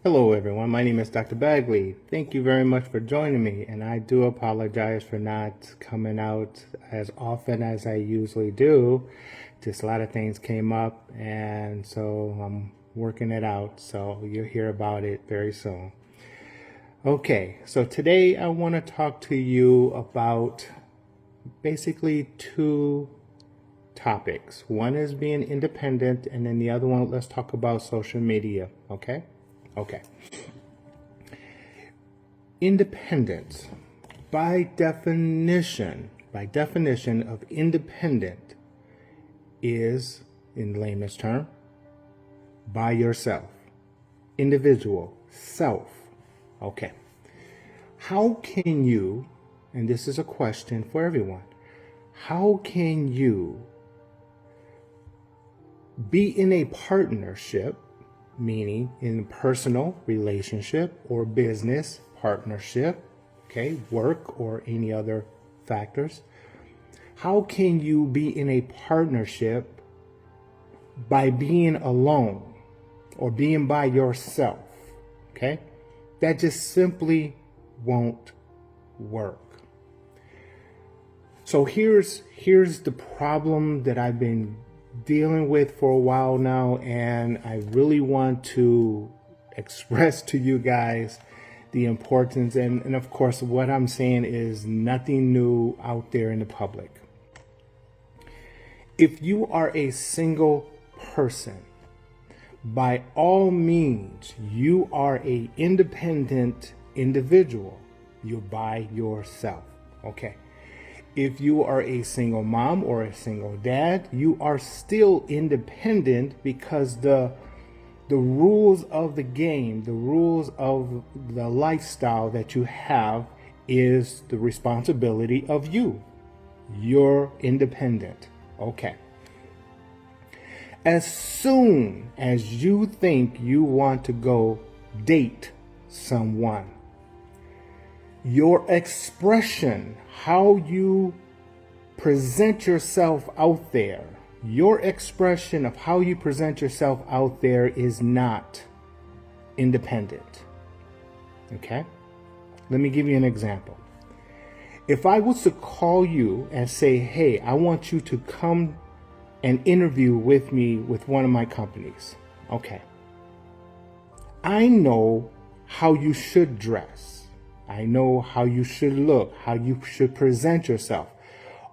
Hello everyone, my name is Dr. Bagley. Thank you very much for joining me, and I do apologize for not coming out as often as I usually do. Just a lot of things came up, and so I'm working it out, so you'll hear about it very soon. Okay, so today I want to talk to you about basically two topics. One is being independent, and then the other one, let's talk about social media, okay? Okay. Independence, by definition of independent is, in layman's term, by yourself, individual, self. Okay. How can you, and this is a question for everyone, how can you be in a partnership, meaning in a personal relationship or business partnership, okay, work or any other factors? How can you be in a partnership by being alone or being by yourself? Okay, that just simply won't work. So here's the problem that I've been dealing with for a while now, and I really want to express to you guys the importance, and of course what I'm saying is nothing new out there in the public. If you are a single person, by all means you are a independent individual. You're by yourself, okay? If you are a single mom or a single dad, you are still independent because the rules of the game, the rules of the lifestyle that you have is the responsibility of you. You're independent. Okay. As soon as you think you want to go date someone, your expression, how you present yourself out there, your expression of how you present yourself out there is not independent. Okay? Let me give you an example. If I was to call you and say, hey, I want you to come and interview with me with one of my companies. Okay. I know how you should dress. I know how you should look, how you should present yourself.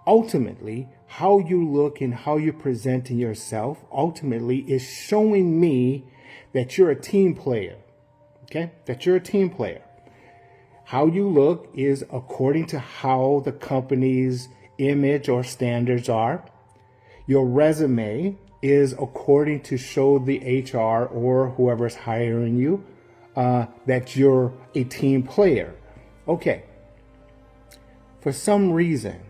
Ultimately, how you look and how you're presenting yourself ultimately is showing me that you're a team player. Okay? That you're a team player. How you look is according to how the company's image or standards are. Your resume is according to show the HR or whoever's hiring you that you're a team player. Okay. For some reason,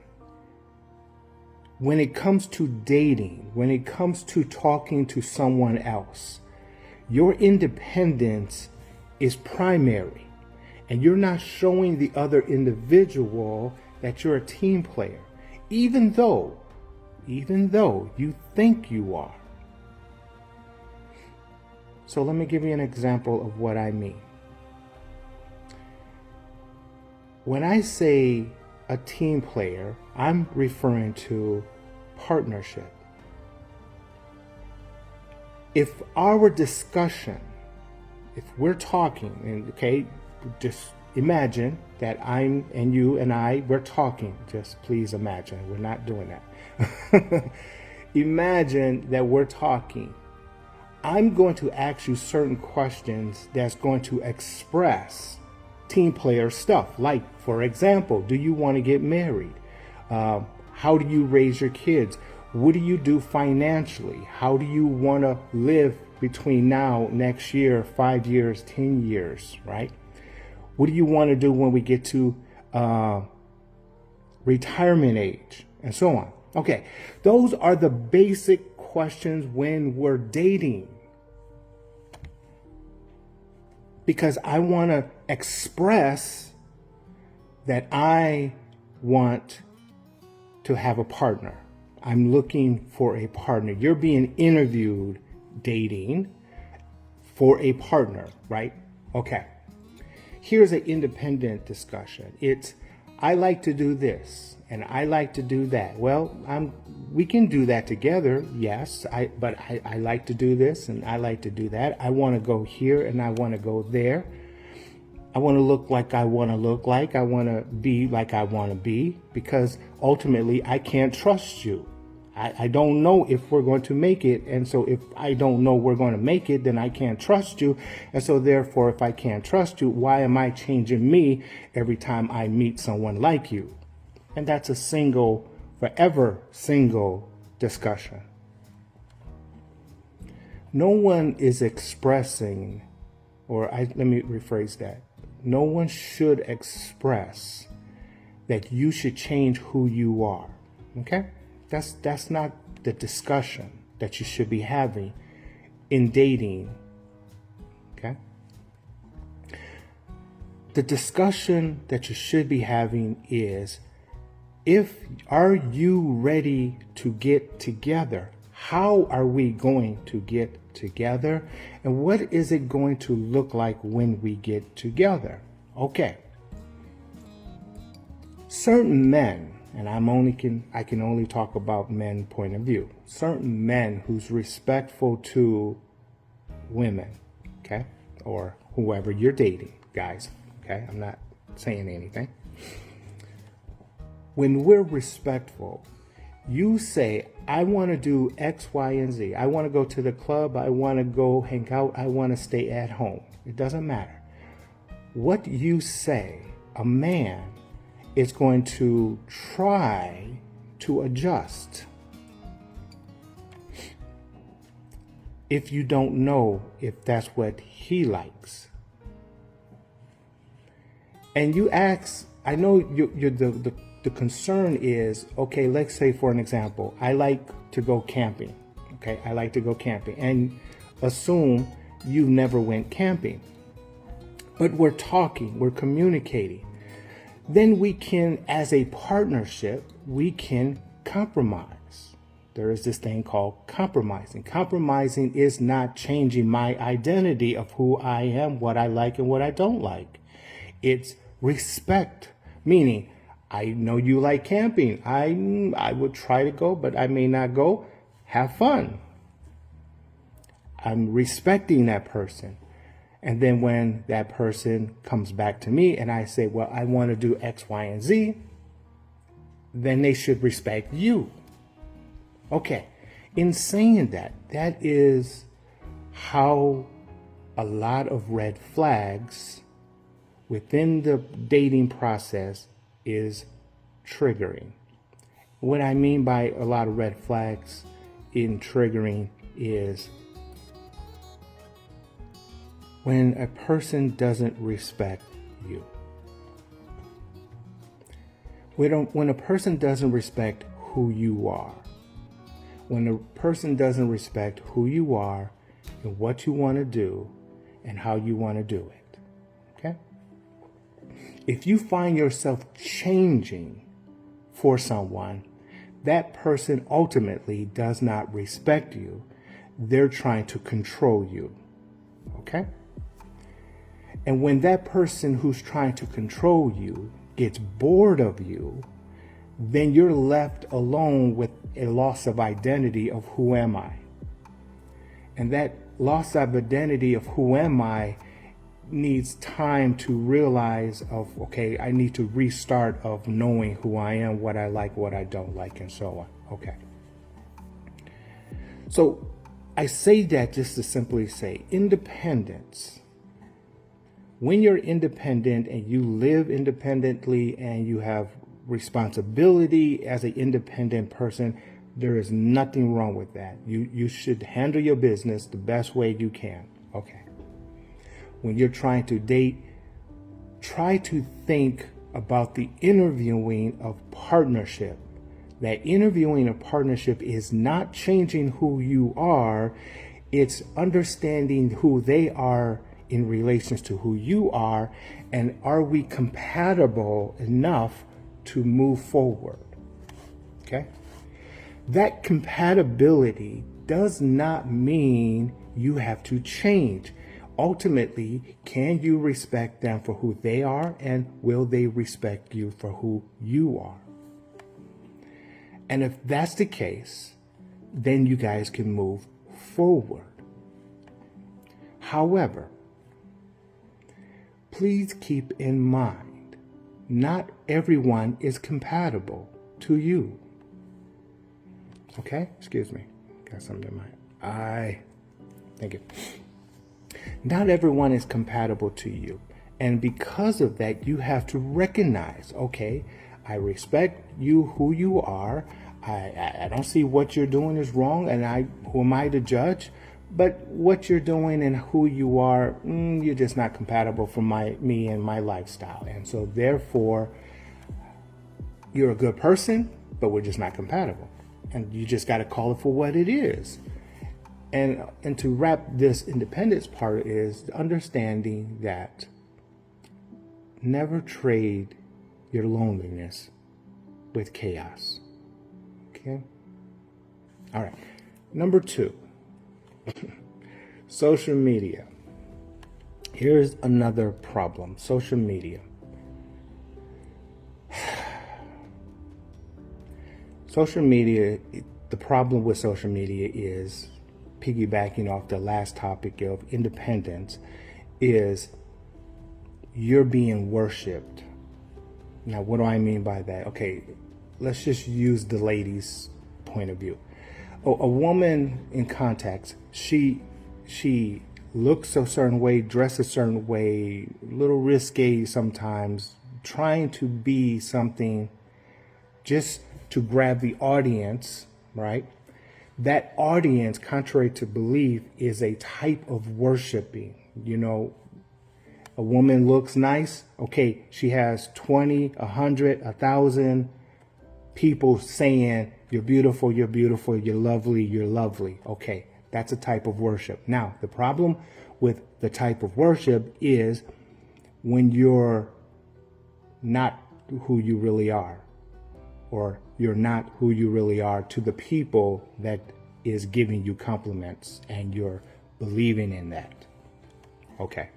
when it comes to dating, when it comes to talking to someone else, your independence is primary, and you're not showing the other individual that you're a team player, even though you think you are. So let me give you an example of what I mean. When I say a team player, I'm referring to partnership. If our discussion, if we're talking, and okay, just imagine that I'm and you and I, we're talking. Just please imagine, we're not doing that. Imagine that we're talking. I'm going to ask you certain questions that's going to express team player stuff. Like, for example, do you want to get married? How do you raise your kids? What do you do financially? How do you want to live between now, next year, 5 years, 10 years, right? What do you want to do when we get to retirement age and so on? Okay, those are the basic questions when we're dating. Because I want to express that I want to have a partner. I'm looking for a partner. You're being interviewed dating for a partner, right? Okay. Here's an independent discussion. It's, I like to do this and I like to do that. Well, we can do that together, yes. But I like to do this and I like to do that. I want to go here and I want to go there. I want to look like I want to look like. I want to be like I want to be, because ultimately I can't trust you. I don't know if we're going to make it. And so if I don't know we're going to make it, then I can't trust you. And so therefore, if I can't trust you, why am I changing me every time I meet someone like you? And that's a forever single discussion. No one is expressing, let me rephrase that. No one should express that you should change who you are. Okay? That's not the discussion that you should be having in dating. Okay? The discussion that you should be having is, are you ready to get together? How are we going to get together? And what is it going to look like when we get together? Okay. Certain men, and I can only talk about men point of view. Certain men who's respectful to women, okay? Or whoever you're dating, guys, okay? I'm not saying anything. When we're respectful, you say, I want to do X, Y, and Z. I want to go to the club. I want to go hang out. I want to stay at home. It doesn't matter. What you say, a man is going to try to adjust. If you don't know if that's what he likes. And you ask, I know the concern is, okay, let's say for an example, I like to go camping. Okay, I like to go camping. And assume you never went camping. But we're talking, we're communicating. Then we can, as a partnership, we can compromise. There is this thing called compromising. Compromising is not changing my identity of who I am, what I like and what I don't like. It's respect, meaning I know you like camping. I would try to go, but I may not go. Have fun. I'm respecting that person. And then when that person comes back to me and I say, well, I want to do X, Y, and Z, then they should respect you. Okay. In saying that, that is how a lot of red flags within the dating process is triggering. What I mean by a lot of red flags in triggering is when a person doesn't respect you. When a person doesn't respect who you are. When a person doesn't respect who you are and what you want to do and how you want to do it. Okay? If you find yourself changing for someone, that person ultimately does not respect you. They're trying to control you. Okay? And when that person who's trying to control you gets bored of you, then you're left alone with a loss of identity of who am I? And that loss of identity of who am I needs time to realize of, okay, I need to restart of knowing who I am, what I like, what I don't like, and so on. Okay. So I say that just to simply say independence. When you're independent and you live independently and you have responsibility as an independent person, there is nothing wrong with that. You should handle your business the best way you can. Okay. When you're trying to date, try to think about the interviewing of partnership. That interviewing of partnership is not changing who you are. It's understanding who they are in relations to who you are, and are we compatible enough to move forward? Okay? That compatibility does not mean you have to change. ultimately, can you respect them for who they are, and will they respect you for who you are? And if that's the case, then you guys can move forward. However, please keep in mind, not everyone is compatible to you. Okay? Excuse me. Got something in my eye. Thank you. Not everyone is compatible to you. And because of that, you have to recognize, okay, I respect you, who you are. I don't see what you're doing is wrong, and who am I to judge? But what you're doing and who you are, you're just not compatible for me and my lifestyle. And so therefore, you're a good person, but we're just not compatible. And you just got to call it for what it is. And to wrap this independence part is understanding that never trade your loneliness with chaos. Okay? All right. Number 2, social media. Here's another problem. Social media. Social media, the problem with social media is, piggybacking off the last topic of independence, is you're being worshipped. Now, what do I mean by that? Okay, let's just use the ladies' point of view. A woman in context, she looks a certain way, dresses a certain way, a little risque sometimes, trying to be something just to grab the audience, right? That audience, contrary to belief, is a type of worshiping. You know, a woman looks nice. Okay, she has 20, 100, 1,000 people saying, you're beautiful, you're beautiful, you're lovely, you're lovely. Okay, that's a type of worship. Now, the problem with the type of worship is when you're not who you really are, or you're not who you really are to the people that is giving you compliments and you're believing in that. Okay.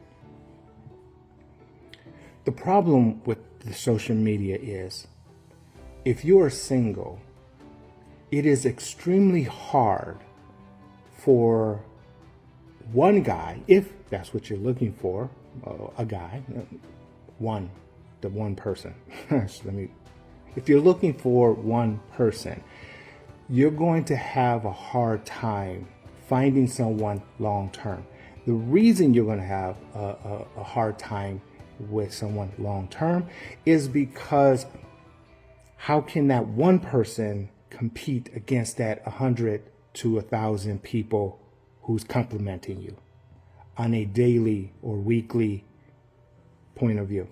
The problem with the social media is if you are single, it is extremely hard for one guy, if that's what you're looking for, a guy, the one person. If you're looking for one person, you're going to have a hard time finding someone long term. The reason you're going to have a hard time with someone long term is because how can that one person compete against that 100 to 1,000 people who's complimenting you on a daily or weekly point of view?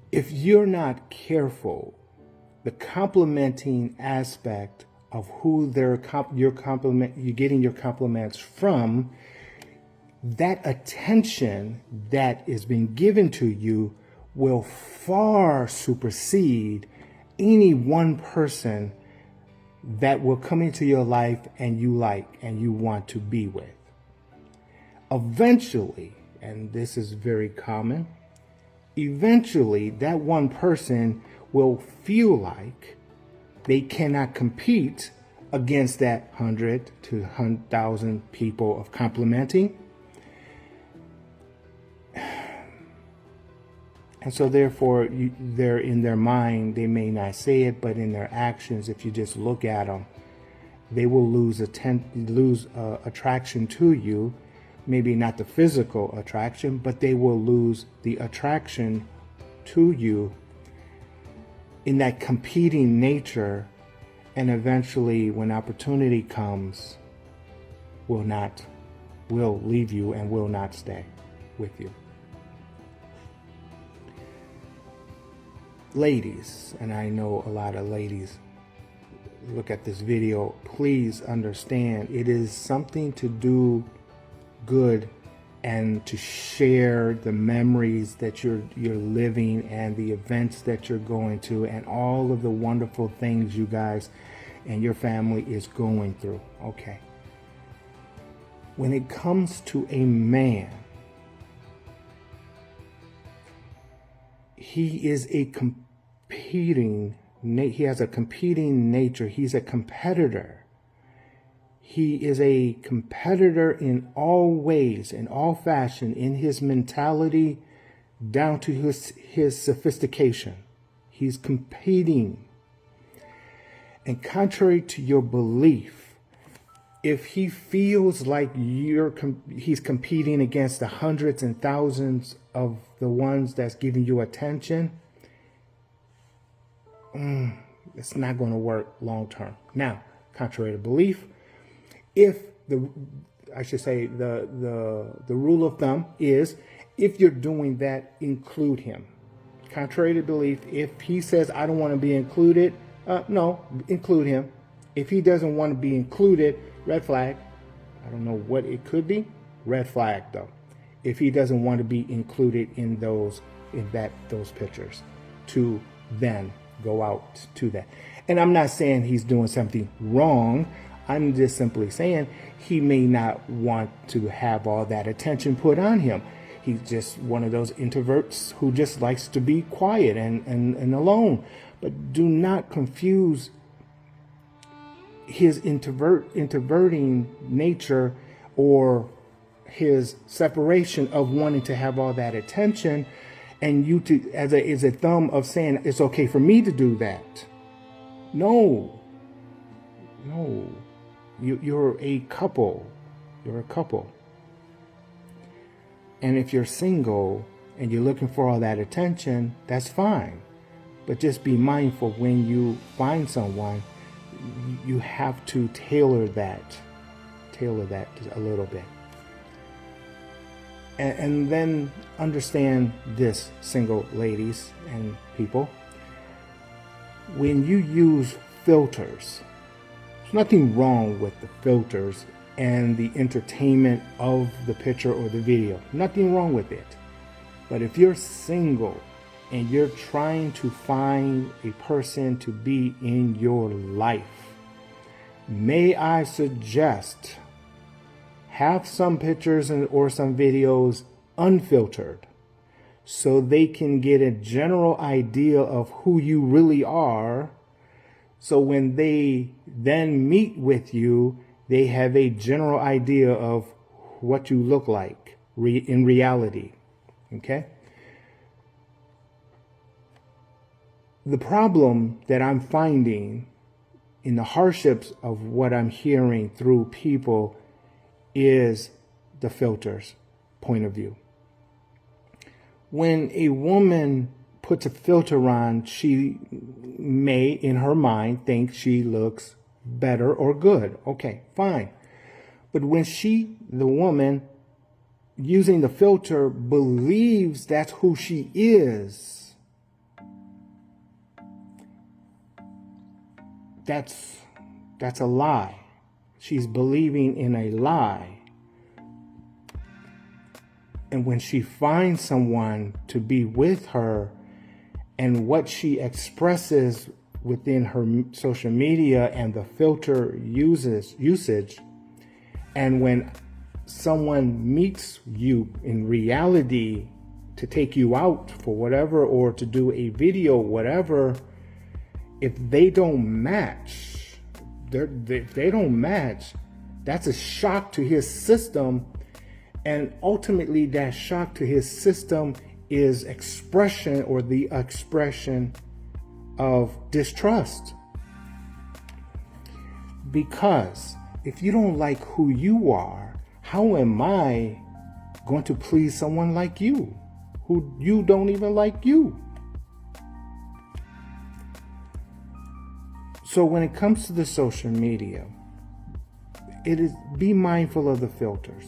If you're not careful, the complimenting aspect of who you're getting your compliments from, that attention that is being given to you will far supersede any one person that will come into your life and you like and you want to be with. Eventually, and this is very common, eventually that one person will feel like they cannot compete against that 100 to 100,000 people of complimenting. And so therefore, they're in their mind, they may not say it, but in their actions, if you just look at them, they will lose attraction to you. Maybe not the physical attraction, but they will lose the attraction to you in that competing nature. And eventually, when opportunity comes, will leave you and will not stay with you. Ladies, and I know a lot of ladies look at this video, please understand it is something to do good and to share the memories that you're living and the events that you're going to and all of the wonderful things you guys and your family is going through. Okay. when it comes to a man, he has a competing nature. He's a competitor. He is a competitor in all ways, in all fashion, in his mentality, down to his sophistication. He's competing. And contrary to your belief, if he feels like he's competing against the hundreds and thousands of the ones that's giving you attention, it's not going to work long term. Now, contrary to belief, if the rule of thumb is, if you're doing that, include him. Contrary to belief, if he says, I don't want to be included, no, include him. If he doesn't want to be included, red flag. I don't know what it could be. Red flag, though. If he doesn't want to be included in those pictures, to then go out to that. And I'm not saying he's doing something wrong. I'm just simply saying he may not want to have all that attention put on him. He's just one of those introverts who just likes to be quiet and alone. But do not confuse his introverting nature or his separation of wanting to have all that attention, and you to as a thumb of saying it's okay for me to do that. No. You're a couple. You're a couple. And if you're single and you're looking for all that attention, that's fine. But just be mindful when you find someone, you have to tailor that a little bit. And then understand this, single ladies and people. When you use filters, there's nothing wrong with the filters and the entertainment of the picture or the video. Nothing wrong with it. But if you're single and you're trying to find a person to be in your life, may I suggest have some pictures or some videos unfiltered so they can get a general idea of who you really are. So when they then meet with you, they have a general idea of what you look like in reality. Okay? The problem that I'm finding in the hardships of what I'm hearing through people is the filters point of view. When a woman puts a filter on, she may, in her mind, think she looks better or good. Okay, fine. But when the woman, using the filter, believes that's who she is, that's a lie. She's believing in a lie. And when she finds someone to be with her, and what she expresses within her social media and the filter usage, and when someone meets you in reality to take you out for whatever, or to do a video, whatever, if they don't match, that's a shock to his system. And ultimately that shock to his system is expression, or the expression of distrust. Because if you don't like who you are, how am I going to please someone like you, who you don't even like you? So when it comes to the social media, be mindful of the filters.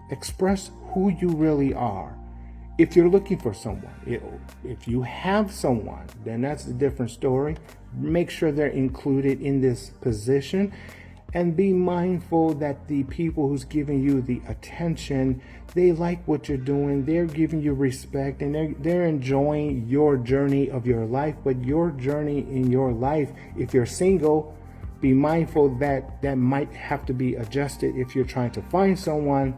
Express who you really are. If you're looking for someone, if you have someone, then that's a different story. Make sure they're included in this position, and be mindful that the people who's giving you the attention, they like what you're doing. They're giving you respect, and they're enjoying your journey of your life. But your journey in your life, if you're single, Be mindful that that might have to be adjusted if you're trying to find someone.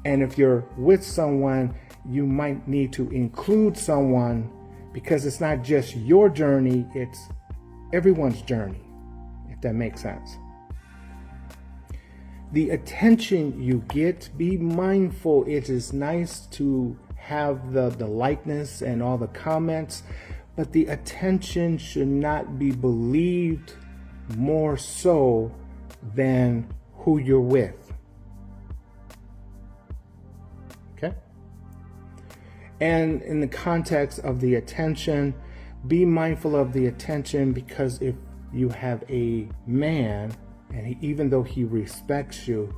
And if you're with someone, you might need to include someone, because it's not just your journey, it's everyone's journey, if that makes sense. The attention you get, be mindful. It is nice to have the likeness and all the comments, but the attention should not be believed more so than who you're with. Okay? And in the context of the attention, be mindful of the attention, because if you have a man, and even though he respects you,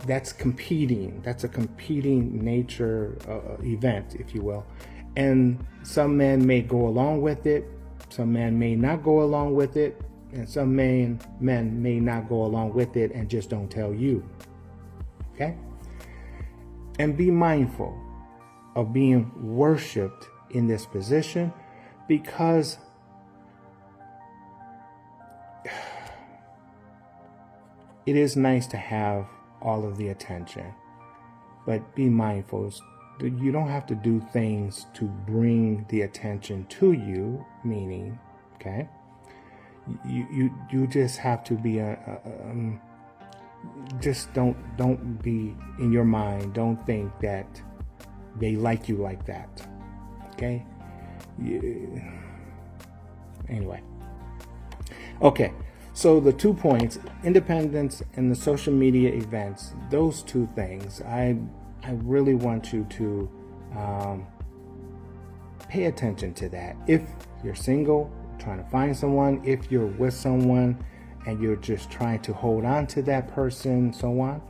that's competing. That's a competing nature event, if you will. And some men may go along with it. Some men may not go along with it. And some men may not go along with it and just don't tell you. Okay? And be mindful of being worshipped in this position, because it is nice to have all of the attention, but be mindful. You don't have to do things to bring the attention to you, meaning, okay, you just have to be just don't be in your mind. Don't think that they like you like that. Okay. Anyway. Okay. So the 2 points, independence and the social media events, those two things, I really want you to pay attention to that. If you're single, trying to find someone, if you're with someone and you're just trying to hold on to that person, so on,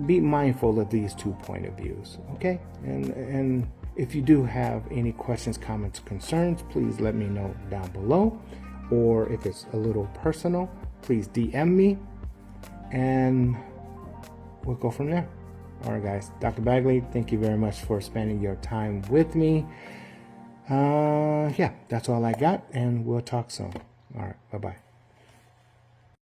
be mindful of these 2 point of views, okay? And if you do have any questions, comments, concerns, please let me know down below. Or if it's a little personal, please DM me and we'll go from there. All right, guys. Dr. Bagley, thank you very much for spending your time with me. Yeah, that's all I got, and we'll talk soon. All right, bye-bye.